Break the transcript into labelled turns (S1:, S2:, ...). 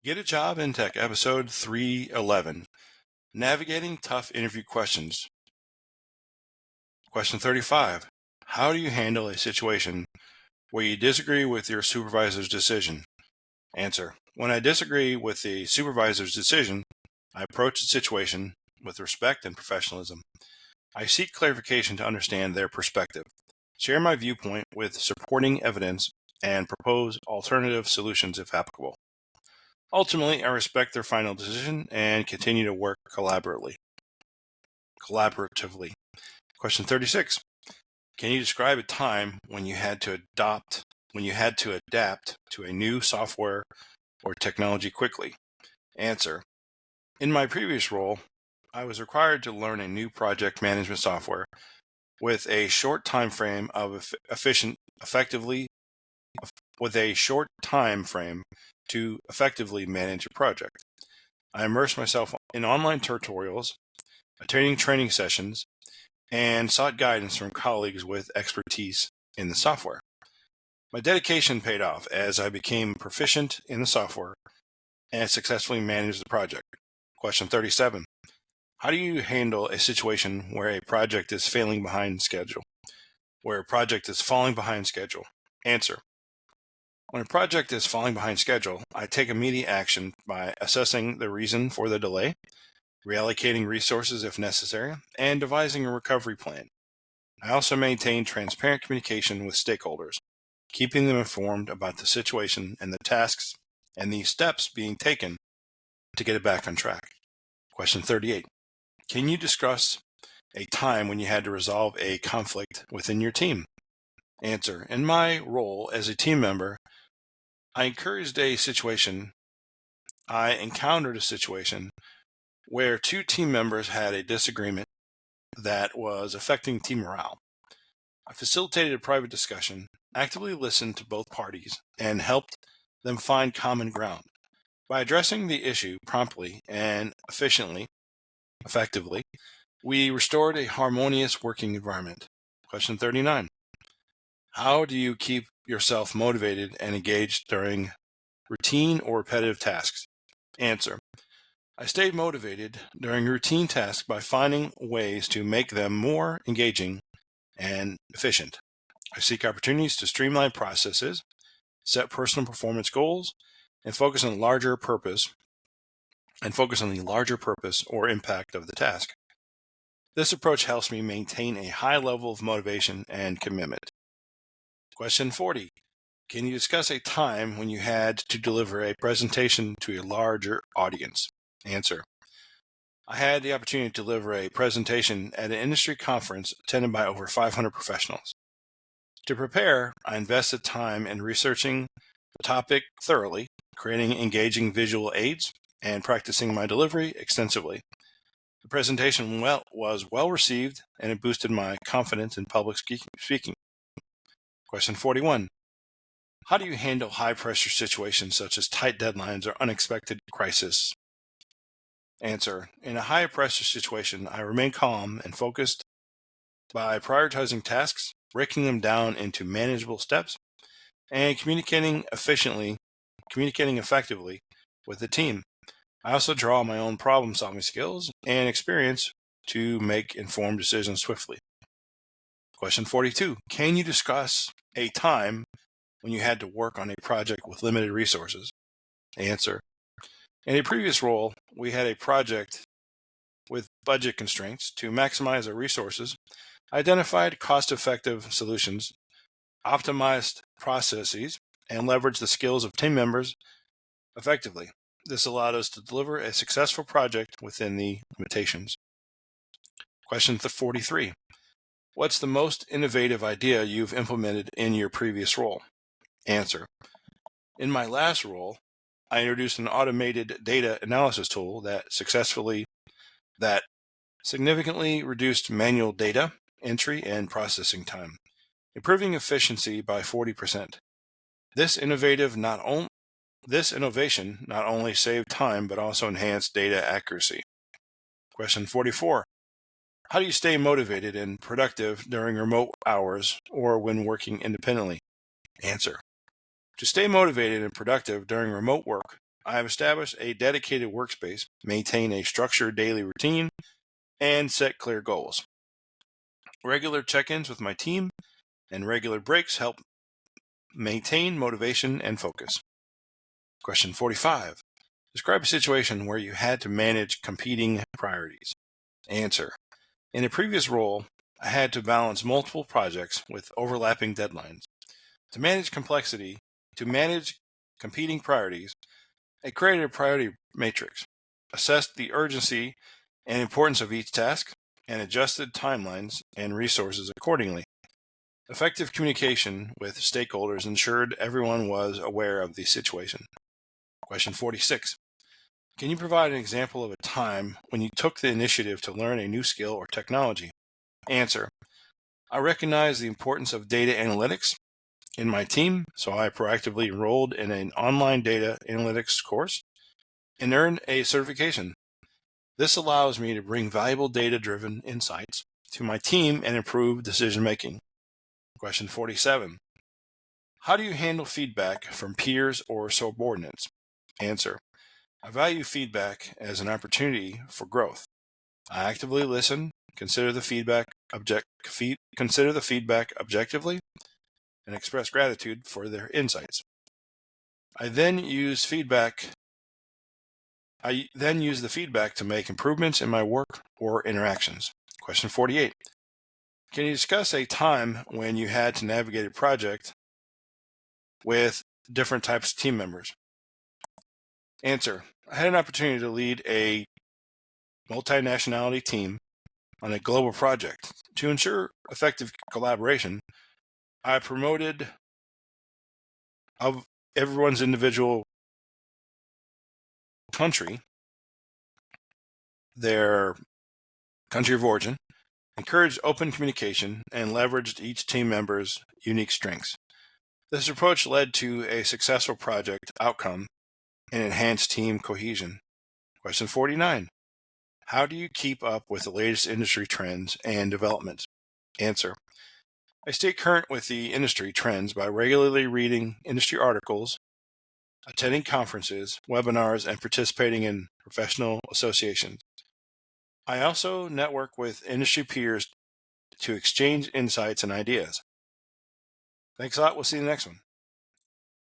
S1: Get a Job in Tech, episode 311, Navigating Tough Interview Questions. Question 35. How do you handle a situation where you disagree with your supervisor's decision? Answer. When I disagree with the supervisor's decision, I approach the situation with respect and professionalism. I seek clarification to understand their perspective, share my viewpoint with supporting evidence, and propose alternative solutions if applicable. Ultimately, I respect their final decision and continue to work collaboratively. Question 36. Can you describe a time when you had to adapt to a new software or technology quickly? Answer. In my previous role, I was required to learn a new project management software with a short time frame to effectively manage a project. I immersed myself in online tutorials, attending training sessions, and sought guidance from colleagues with expertise in the software. My dedication paid off as I became proficient in the software and successfully managed the project. Question 37. How do you handle a situation where a project is falling behind schedule? Answer. When a project is falling behind schedule, I take immediate action by assessing the reason for the delay, reallocating resources if necessary, and devising a recovery plan. I also maintain transparent communication with stakeholders, keeping them informed about the situation and the tasks and the steps being taken to get it back on track. Question 38. Can you discuss a time when you had to resolve a conflict within your team? Answer. In my role as a team member, I encountered a situation where two team members had a disagreement that was affecting team morale. I facilitated a private discussion, actively listened to both parties, and helped them find common ground. By addressing the issue promptly and effectively, we restored a harmonious working environment. Question 39. How do you keep yourself motivated and engaged during routine or repetitive tasks? Answer. I stayed motivated during routine tasks by finding ways to make them more engaging and efficient. I seek opportunities to streamline processes, set personal performance goals, and focus on the larger purpose or impact of the task. This approach helps me maintain a high level of motivation and commitment. Question 40. Can you discuss a time when you had to deliver a presentation to a larger audience? Answer. I had the opportunity to deliver a presentation at an industry conference attended by over 500 professionals. To prepare, I invested time in researching the topic thoroughly, creating engaging visual aids, and practicing my delivery extensively. The presentation was well received, and it boosted my confidence in public speaking. Question 41. How do you handle high-pressure situations such as tight deadlines or unexpected crisis? Answer. In a high-pressure situation, I remain calm and focused by prioritizing tasks, breaking them down into manageable steps, and communicating effectively with the team. I also draw on my own problem-solving skills and experience to make informed decisions swiftly. Question 42. Can you discuss a time when you had to work on a project with limited resources? Answer. In a previous role, we had a project with budget constraints. To maximize our resources, I identified cost-effective solutions, optimized processes, and leveraged the skills of team members effectively. This allowed us to deliver a successful project within the limitations. Question 43. What's the most innovative idea you've implemented in your previous role? Answer. In my last role, I introduced an automated data analysis tool that significantly reduced manual data entry and processing time, improving efficiency by 40%. This innovation not only saved time but also enhanced data accuracy. Question 44. How do you stay motivated and productive during remote hours or when working independently? Answer. To stay motivated and productive during remote work, I have established a dedicated workspace, maintain a structured daily routine, and set clear goals. Regular check-ins with my team and regular breaks help maintain motivation and focus. Question 45. Describe a situation where you had to manage competing priorities. Answer. In a previous role, I had to balance multiple projects with overlapping deadlines. To manage competing priorities, I created a priority matrix, assessed the urgency and importance of each task, and adjusted timelines and resources accordingly. Effective communication with stakeholders ensured everyone was aware of the situation. Question 46. Can you provide an example of a time when you took the initiative to learn a new skill or technology? Answer. I recognize the importance of data analytics in my team, so I proactively enrolled in an online data analytics course and earned a certification. This allows me to bring valuable data-driven insights to my team and improve decision-making. Question 47. How do you handle feedback from peers or subordinates? Answer. I value feedback as an opportunity for growth. I actively listen, consider the feedback objectively, and express gratitude for their insights. I then use the feedback to make improvements in my work or interactions. Question 48. Can you discuss a time when you had to navigate a project with different types of team members? Answer. I had an opportunity to lead a multinationality team on a global project. To ensure effective collaboration, I promoted of everyone's individual country, their country of origin, encouraged open communication, and leveraged each team member's unique strengths. This approach led to a successful project outcome and enhanced team cohesion. Question 49. How do you keep up with the latest industry trends and developments? Answer. I stay current with the industry trends by regularly reading industry articles, attending conferences, webinars, and participating in professional associations. I also network with industry peers to exchange insights and ideas. Thanks a lot. We'll see you in the next one.